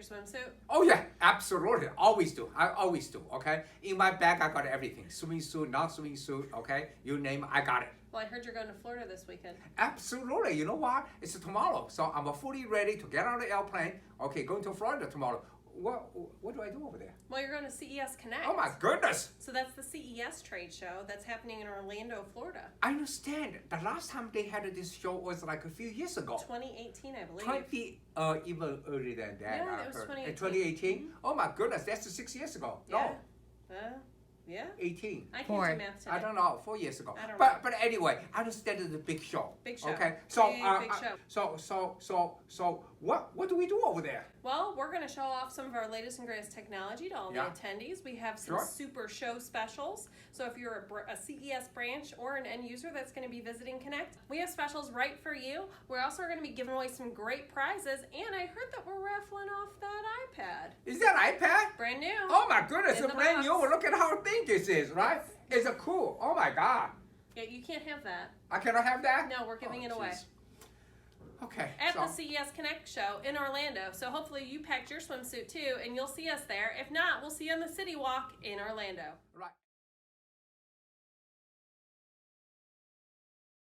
swimsuit? Oh yeah, absolutely. Always do. I always do. Okay. In my bag, I got everything. Swimming suit, not swimming suit. Okay. You name it, I got it. Well, I heard you're going to Florida this weekend. Absolutely. You know what? It's tomorrow, so I'm fully ready to get on the airplane. Okay, going to Florida tomorrow. What do I do over there? Well, you're going to CES Connect. Oh my goodness! So that's the CES trade show that's happening in Orlando, Florida. I understand. The last time they had this show was like a few years ago. 2018, I believe. Even earlier than that. Yeah, it was 2018. 2018? Mm-hmm. Oh my goodness, that's 6 years ago. Yeah. No. Yeah. 18. I can't do math today. I don't know, 4 years ago. I don't know. But anyway, I understand it's a big show. Big show. Okay. So big show. So what do we do over there? Well, we're going to show off some of our latest and greatest technology to all the attendees. We have some super show specials. So if you're a CES branch or an end user that's going to be visiting Connect, we have specials right for you. We're also going to be giving away some great prizes, and I heard that we're raffling off that iPad. Is that iPad? Brand new. Oh my goodness, In it's the brand box. new. Look at how thin this is, right? It's a cool. Oh my God. Yeah, you can't have that. I cannot have that? No, we're giving it away. Okay. At the CES Connect show in Orlando. So hopefully you packed your swimsuit too, and you'll see us there. If not, we'll see you on the City Walk in Orlando. Right.